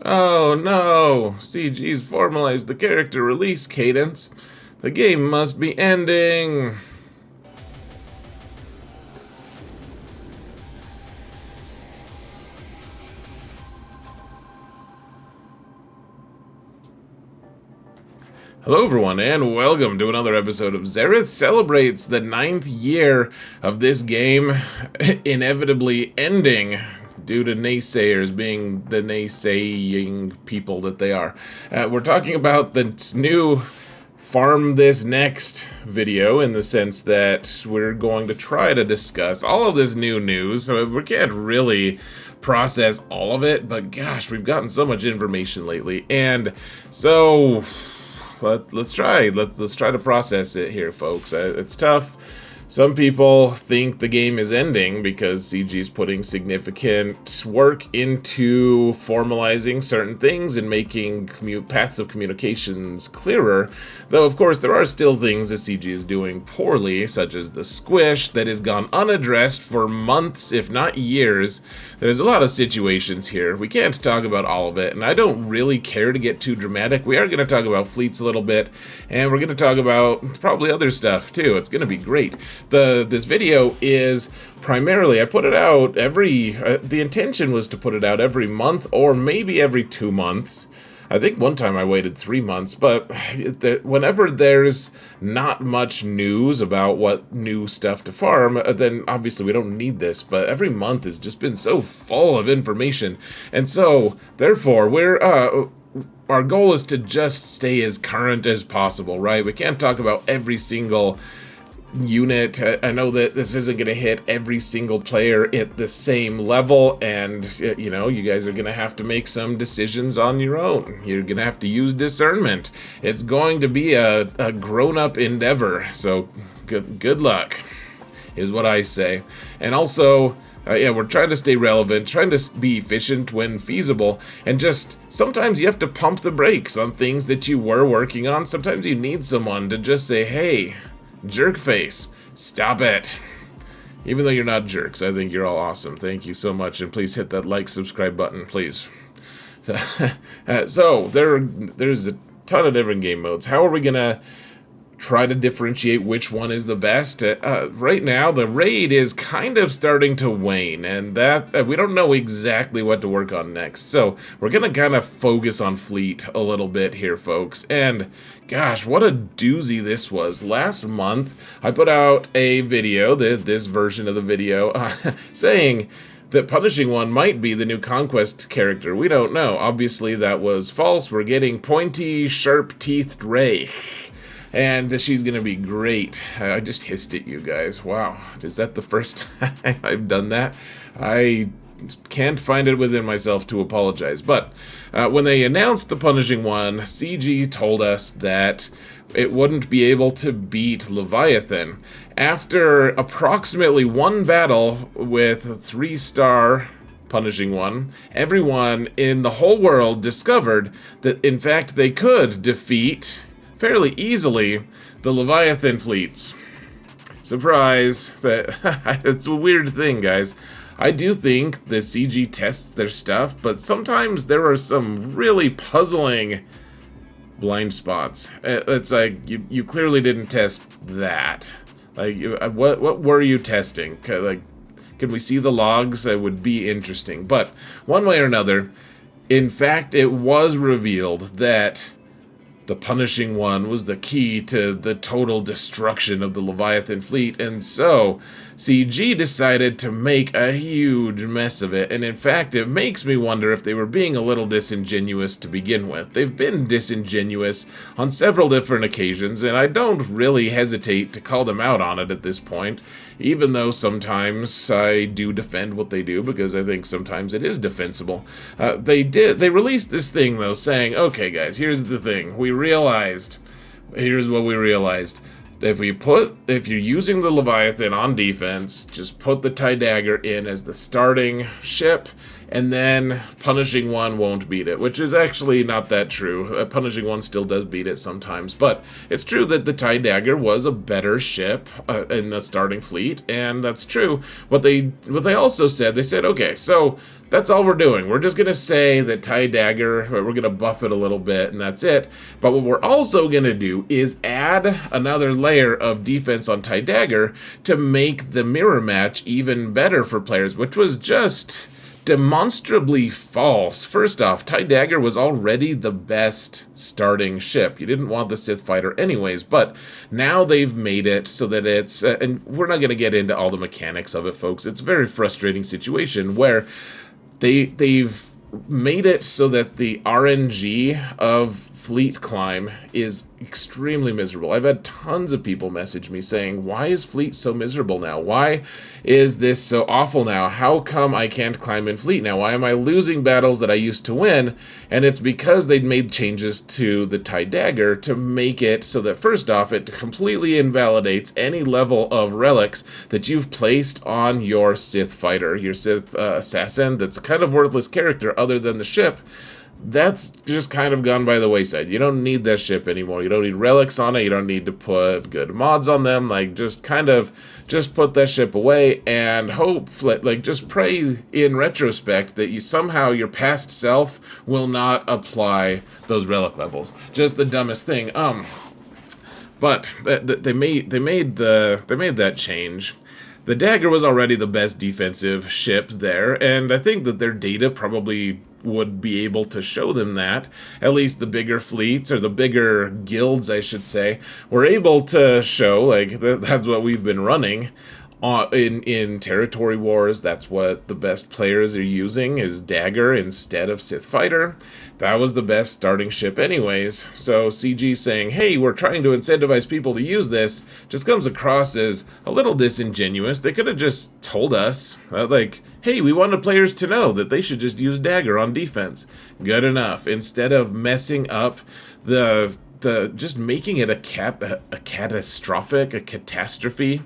Oh no! CG's formalized the character release cadence. The game must be ending. Hello everyone, and welcome to another episode of Xerath Celebrates the 9th year of this game inevitably ending due to naysayers being the naysaying people that they are. We're talking about the new Farm This Next video in the sense that we're going to try to discuss all of this new news. So we can't really process all of it, but gosh, we've gotten so much information lately. And so let's try to process it here, folks. It's tough. Some people think the game is ending because CG's putting significant work into formalizing certain things and making paths of communications clearer. Though, of course, there are still things that CG is doing poorly, such as the squish that has gone unaddressed for months, if not years. There's a lot of situations here. We can't talk about all of it, and I don't really care to get too dramatic. We are going to talk about fleets a little bit, and we're going to talk about probably other stuff, too. It's going to be great. This video is primarily, I put it out the intention was to put it out every month or maybe every 2 months. I think one time I waited 3 months, but whenever there's not much news about what new stuff to farm, then obviously we don't need this, but every month has just been so full of information. And so, therefore, our goal is to just stay as current as possible, right? We can't talk about every single unit. I know that this isn't going to hit every single player at the same level, and you guys are going to have to make some decisions on your own. You're going to have to use discernment. It's going to be a grown-up endeavor, so good luck is what I say. And also, we're trying to stay relevant, trying to be efficient when feasible, and just sometimes you have to pump the brakes on things that you were working on. Sometimes you need someone to just say, hey, jerkface, stop it. Even though you're not jerks, I think you're all awesome. Thank you so much, and please hit that like, subscribe button, please. So, there's a ton of different game modes. How are we gonna try to differentiate which one is the best? Right now, the raid is kind of starting to wane, and that we don't know exactly what to work on next. So we're gonna kind of focus on fleet a little bit here, folks. And gosh, what a doozy this was. Last month, I put out a video, this version of the video, saying that Punishing One might be the new Conquest character. We don't know. Obviously, that was false. We're getting pointy, sharp-teethed Ray. And she's gonna be great. I just hissed at you guys. Wow. Is that the first time I've done that? I can't find it within myself to apologize. But when they announced the Punishing One, CG told us that it wouldn't be able to beat Leviathan. After approximately one battle with a 3-star Punishing One, everyone in the whole world discovered that, in fact, they could defeat fairly easily the Leviathan fleets. Surprise. It's a weird thing, guys. I do think the CG tests their stuff, but sometimes there are some really puzzling blind spots. It's like, you clearly didn't test that. Like, what were you testing? Like, can we see the logs? It would be interesting. But one way or another, in fact, it was revealed that the Punishing One was the key to the total destruction of the Leviathan fleet, and so CG decided to make a huge mess of it, and in fact, it makes me wonder if they were being a little disingenuous to begin with. They've been disingenuous on several different occasions, and I don't really hesitate to call them out on it at this point, even though sometimes I do defend what they do, because I think sometimes it is defensible. They released this thing, though, saying, okay, guys, here's the thing. Here's what we realized. If you're using the Leviathan on defense, just put the TIE Dagger in as the starting ship, and then punishing one won't beat it, which is actually not that true. Punishing one still does beat it sometimes, but it's true that the TIE Dagger was a better ship in the starting fleet, and that's true. What they also said, they said, okay, so that's all we're doing. We're just going to say that TIE Dagger, we're going to buff it a little bit, and that's it. But what we're also going to do is add another layer of defense on TIE Dagger to make the mirror match even better for players, which was just demonstrably false. First off, TIE Dagger was already the best starting ship. You didn't want the Sith Fighter anyways, but now they've made it so that it's, and we're not going to get into all the mechanics of it, folks. It's a very frustrating situation where they've made it so that the RNG of fleet climb is extremely miserable. I've had tons of people message me saying, why is fleet so miserable now? Why is this so awful now? How come I can't climb in fleet now? Why am I losing battles that I used to win? And it's because they'd made changes to the TIE Dagger to make it so that, first off, it completely invalidates any level of relics that you've placed on your Sith fighter, your Sith assassin that's a kind of worthless character other than the ship. That's just kind of gone by the wayside. You don't need that ship anymore. You don't need relics on it. You don't need to put good mods on them. Like, just put that ship away and hope, like, just pray in retrospect that you somehow, your past self will not apply those relic levels. Just the dumbest thing. But they made that change. The Dagger was already the best defensive ship there, and I think that their data probably would be able to show them that. At least the bigger fleets, or the bigger guilds, I should say, were able to show, like, that's what we've been running. In territory wars, that's what the best players are using, is Dagger instead of Sith Fighter. That was the best starting ship anyways. So CG saying, hey, we're trying to incentivize people to use this, just comes across as a little disingenuous. They could have just told us, like, hey, we wanted players to know that they should just use Dagger on defense. Good enough. Instead of messing up just making it a catastrophe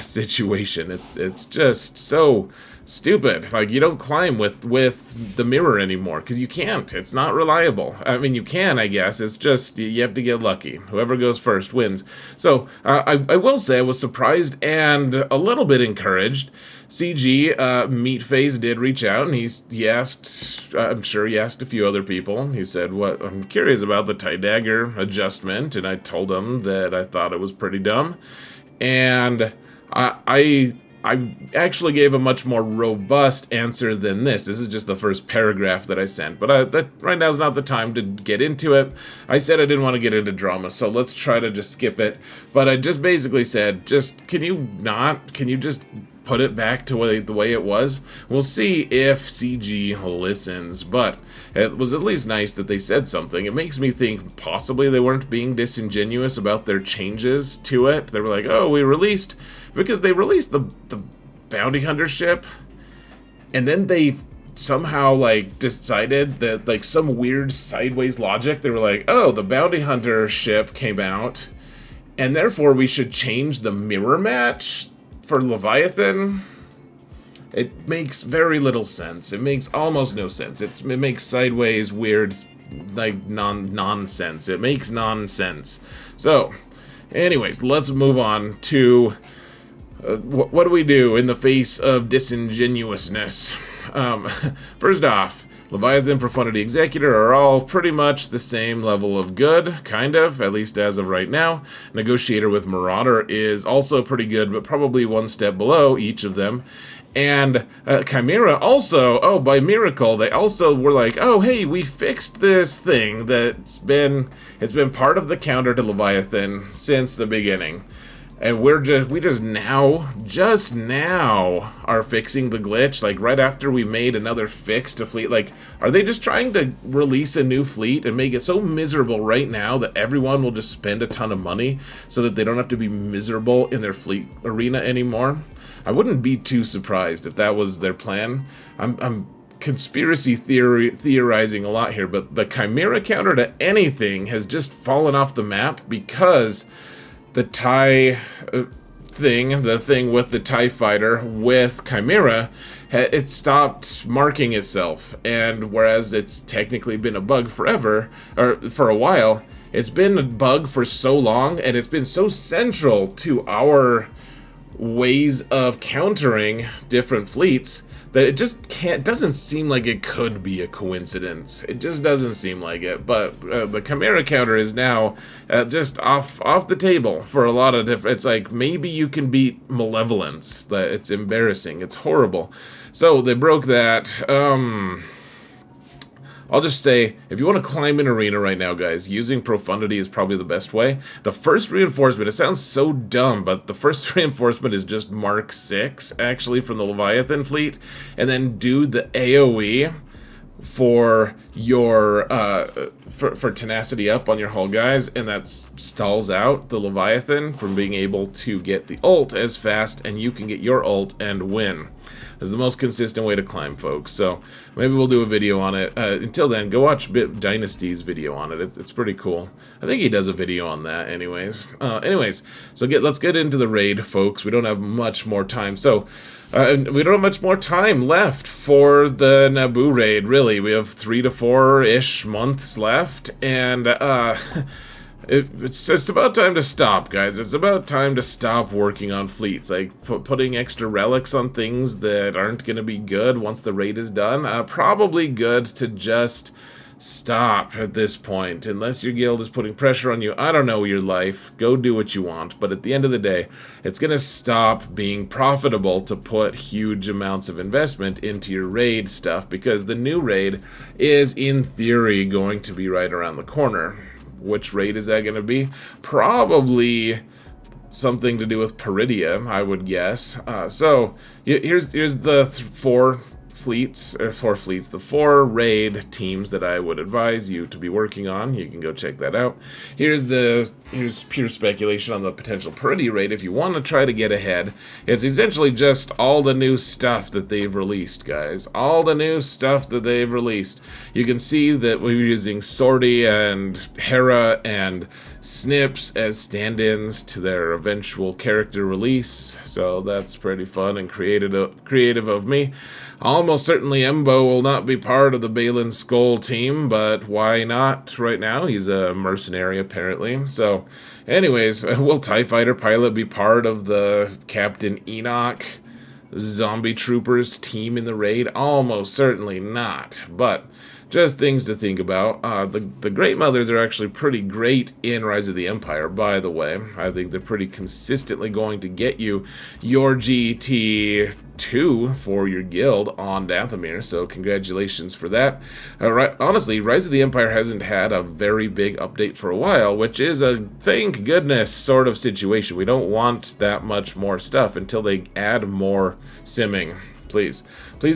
situation. It's just so stupid. Like, you don't climb with the mirror anymore because you can't. It's not reliable. I mean, you can, I guess. It's just you have to get lucky. Whoever goes first wins. So I will say I was surprised and a little bit encouraged. CG Meatface did reach out, and he asked, I'm sure he asked a few other people. He said, "What? I'm curious about the TIE Dagger adjustment," and I told him that I thought it was pretty dumb. And I actually gave a much more robust answer than this. This is just the first paragraph that I sent, but that right now is not the time to get into it. I said I didn't want to get into drama, so let's try to just skip it. But I just basically said, can you just put it back to the way it was? We'll see if CG listens, but it was at least nice that they said something. It makes me think possibly they weren't being disingenuous about their changes to it. They were like, oh, because they released the bounty hunter ship, and then they somehow, like, decided that, like, some weird sideways logic, they were like, oh, the bounty hunter ship came out, and therefore we should change the mirror match for Leviathan. It makes very little sense. It makes almost no sense. It makes sideways weird, like, nonsense. It makes nonsense. So, anyways, let's move on to what do we do in the face of disingenuousness? First off, Leviathan, Profundity, Executor are all pretty much the same level of good, kind of, at least as of right now. Negotiator with Marauder is also pretty good, but probably one step below each of them. And Chimera also, by miracle, they also were like, oh, hey, we fixed this thing it's been part of the counter to Leviathan since the beginning. And we just now are fixing the glitch, like right after we made another fix to fleet. Like, are they just trying to release a new fleet and make it so miserable right now that everyone will just spend a ton of money so that they don't have to be miserable in their fleet arena anymore? I wouldn't be too surprised if that was their plan. I'm conspiracy theorizing a lot here, but the Chimera counter to anything has just fallen off the map because the TIE the thing with the TIE fighter with Chimera it stopped marking itself. And whereas it's technically been a bug forever, or for a while, it's been a bug for so long, and it's been so central to our ways of countering different fleets that it just doesn't seem like it could be a coincidence. It just doesn't seem like it. But the Chimera counter is now just off the table for a lot of different. It's like maybe you can beat Malevolence. That it's embarrassing. It's horrible. So they broke that. I'll just say, if you want to climb an arena right now, guys, using Profundity is probably the best way. The first reinforcement, it sounds so dumb, but the first reinforcement is just Mark 6, actually, from the Leviathan fleet. And then do the AoE for your, for tenacity up on your hull guys, and that stalls out the Leviathan from being able to get the ult as fast, and you can get your ult and win. This is the most consistent way to climb, folks. So maybe we'll do a video on it. Until then, go watch Dynasty's video on it. It's pretty cool. I think he does a video on that anyways. So let's get into the raid, folks. We don't have much more time. So we don't have much more time left for the Naboo raid, really. We have 3 to 4-ish months left, and it's about time to stop, guys. It's about time to stop working on fleets, like putting extra relics on things that aren't going to be good once the raid is done. Probably good to just stop at this point, unless your guild is putting pressure on you. I don't know your life. Go do what you want. But at the end of the day, it's going to stop being profitable to put huge amounts of investment into your raid stuff, because the new raid is, in theory, going to be right around the corner. Which raid is that going to be? Probably something to do with Peridia, I would guess. So here's the four raid teams that I would advise you to be working on. You can go check that out. Here's pure speculation on the potential Peridia raid if you want to try to get ahead. It's essentially just all the new stuff that they've released, guys. All the new stuff that they've released. You can see that we're using Sortie and Hera and Snips as stand-ins to their eventual character release, so that's pretty fun and creative of me. Almost certainly Embo will not be part of the Balin Skull team, but why not right now? He's a mercenary, apparently. So, anyways, will TIE Fighter Pilot be part of the Captain Enoch Zombie Troopers team in the raid? Almost certainly not, but just things to think about. The Great Mothers are actually pretty great in Rise of the Empire, by the way. I think they're pretty consistently going to get you your GT2 for your guild on Dathomir, so congratulations for that. Honestly, Rise of the Empire hasn't had a very big update for a while, which is a thank goodness sort of situation. We don't want that much more stuff until they add more simming. Please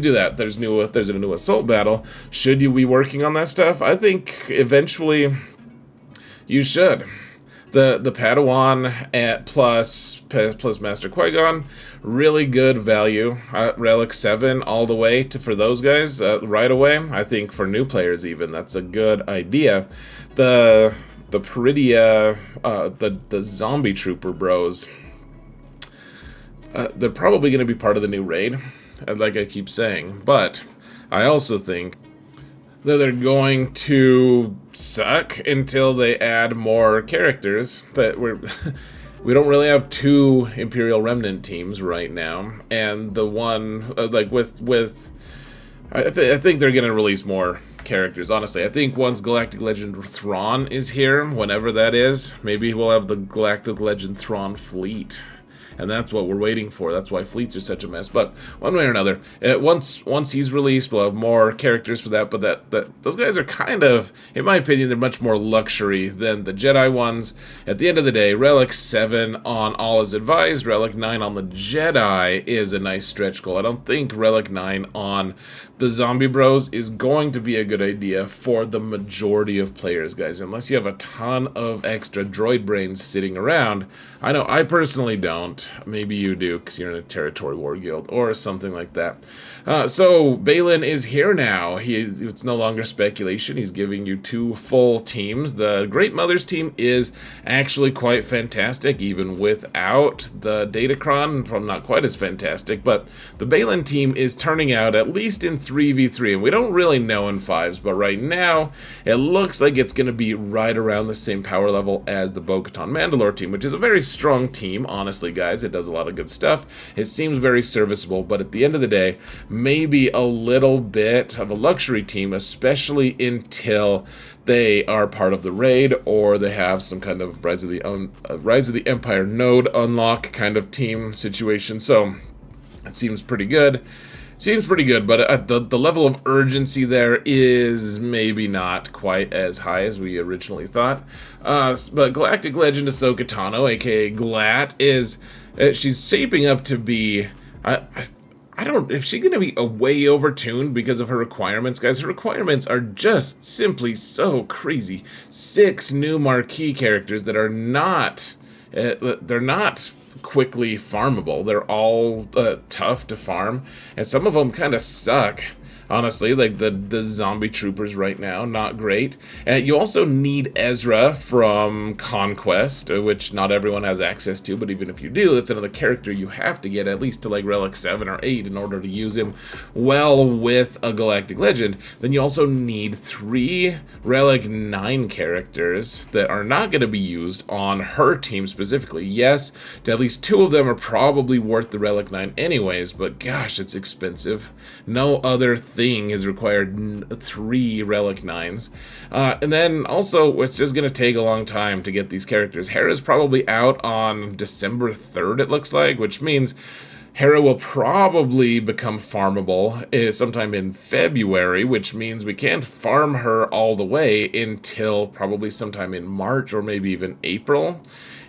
do that. There's a new assault battle. Should you be working on that stuff? I think eventually you should. The Padawan at plus Master Qui-Gon, really good value. Relic 7 all the way for those guys right away. I think for new players even, that's a good idea. The Peridia, the Zombie Trooper bros, they're probably going to be part of the new raid, like I keep saying, but I also think that they're going to suck until they add more characters. That we don't really have 2 Imperial Remnant teams right now, and the one I think they're gonna release more characters. Honestly, I think once Galactic Legend Thrawn is here, whenever that is, maybe we'll have the Galactic Legend Thrawn fleet. And that's what we're waiting for. That's why fleets are such a mess. But one way or another, once he's released, we'll have more characters for that. But those guys are kind of, in my opinion, they're much more luxury than the Jedi ones. At the end of the day, Relic 7 on all is advised. Relic 9 on the Jedi is a nice stretch goal. I don't think Relic 9 on the Zombie Bros is going to be a good idea for the majority of players, guys. Unless you have a ton of extra droid brains sitting around. I know I personally don't. Maybe you do, because you're in a territory war guild or something like that. So Balin is here now. It's no longer speculation. He's giving you 2 full teams. The Great Mother's team is actually quite fantastic, even without the Datacron. Probably not quite as fantastic, but the Balin team is turning out at least in 3v3, and we don't really know in 5s, but right now it looks like it's going to be right around the same power level as the Bo-Katan Mandalore team, which is a very strong team, honestly, guys. It does a lot of good stuff. It seems very serviceable, but at the end of the day, maybe a little bit of a luxury team, especially until they are part of the raid or they have some kind of Rise of the Empire node unlock kind of team situation. So it seems pretty good. But the level of urgency there is maybe not quite as high as we originally thought. But Galactic Legend Ahsoka Tano, aka Glat, she's shaping up to be... I don't... Is she going to be way overtuned because of her requirements? Guys, her requirements are just simply so crazy. 6 new marquee characters that are not... they're not quickly farmable. They're all tough to farm, and some of them kind of suck. Honestly, like the zombie troopers right now, not great. And you also need Ezra from Conquest, which not everyone has access to, but even if you do, that's another character you have to get at least to like Relic 7 or 8 in order to use him well with a Galactic Legend. Then you also need 3 Relic 9 characters that are not going to be used on her team specifically. Yes, at least 2 of them are probably worth the Relic 9 anyways, but gosh, it's expensive. No other thing has required 3 Relic 9s. And then also, it's just going to take a long time to get these characters. Hera's probably out on December 3rd, it looks like, which means Hera will probably become farmable sometime in February, which means we can't farm her all the way until probably sometime in March or maybe even April.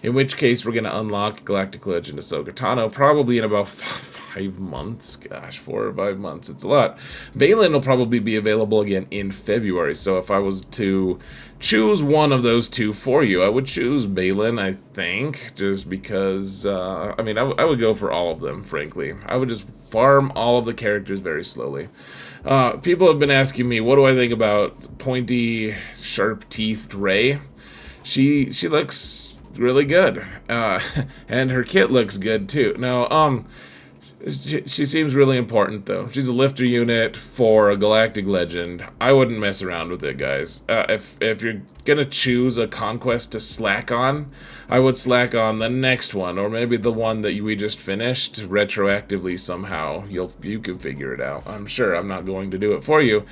In which case, we're going to unlock Galactic Legend Ahsoka Tano probably in about 5 months. Gosh, 4 or 5 months. It's a lot. Balin will probably be available again in February. So if I was to choose one of those 2 for you, I would choose Balin, I think, just because, I mean, I would go for all of them, frankly. I would just farm all of the characters very slowly. People have been asking me, what do I think about pointy, sharp-teethed Rey? She looks really good, and her kit looks good too. Now, she seems really important though. She's a lifter unit for a Galactic Legend. I wouldn't mess around with it, guys. If you're gonna choose a conquest to slack on, I would slack on the next one, or maybe the one that we just finished retroactively somehow. You can figure it out. I'm sure I'm not going to do it for you,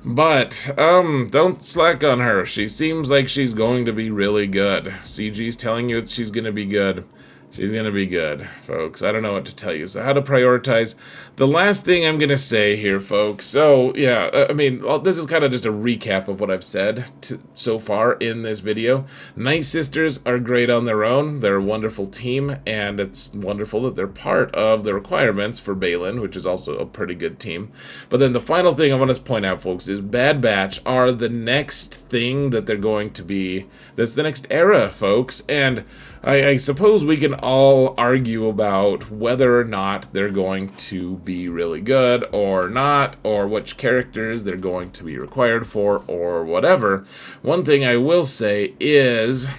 but don't slack on her. She seems like she's going to be really good. CG's telling you she's gonna be good. She's going to be good, folks. I don't know what to tell you. So how to prioritize. The last thing I'm going to say here, folks. So, yeah, I mean, this is kind of just a recap of what I've said so far in this video. Night Sisters are great on their own. They're a wonderful team, and it's wonderful that they're part of the requirements for Balin, which is also a pretty good team. But then the final thing I want to point out, folks, is Bad Batch are the next thing that they're going to be. That's the next era, folks. And I suppose we can all argue about whether or not they're going to be really good or not, or which characters they're going to be required for, or whatever. One thing I will say is,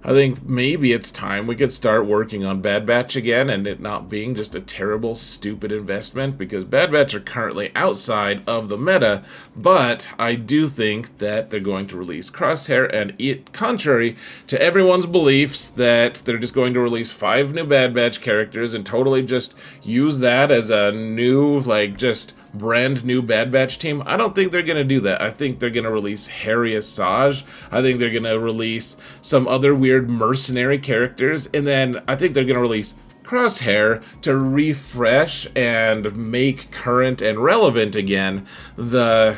I think maybe it's time we could start working on Bad Batch again, and it not being just a terrible, stupid investment, because Bad Batch are currently outside of the meta, but I do think that they're going to release Crosshair, and contrary to everyone's beliefs that they're just going to release 5 new Bad Batch characters and totally just use that as a new, like, just brand new Bad Batch team, I don't think they're going to do that. I think they're going to release Harry Asajj. I think they're going to release some other weird mercenary characters, and then I think they're going to release Crosshair to refresh and make current and relevant again the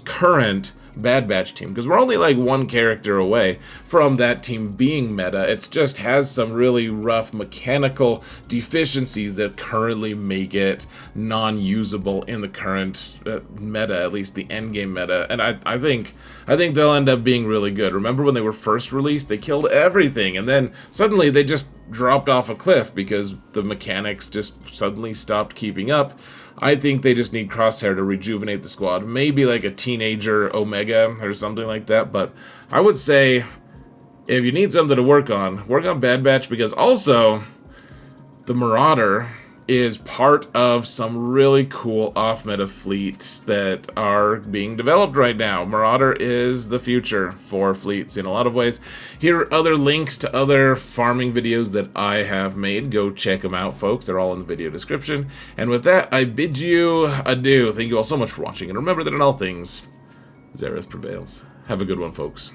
current Bad Batch team, because we're only like one character away from that team being meta. It just has some really rough mechanical deficiencies that currently make it non-usable in the current meta, at least the endgame meta. And I think they'll end up being really good. Remember when they were first released, they killed everything, and then suddenly they just dropped off a cliff because the mechanics just suddenly stopped keeping up. I think they just need Crosshair to rejuvenate the squad. Maybe like a teenager Omega or something like that. But I would say if you need something to work on Bad Batch, because also the Marauder is part of some really cool off-meta fleets that are being developed right now. Marauder is the future for fleets in a lot of ways. Here are other links to other farming videos that I have made. Go check them out, folks. They're all in the video description. And with that, I bid you adieu. Thank you all so much for watching. And remember that in all things, Xaereth prevails. Have a good one, folks.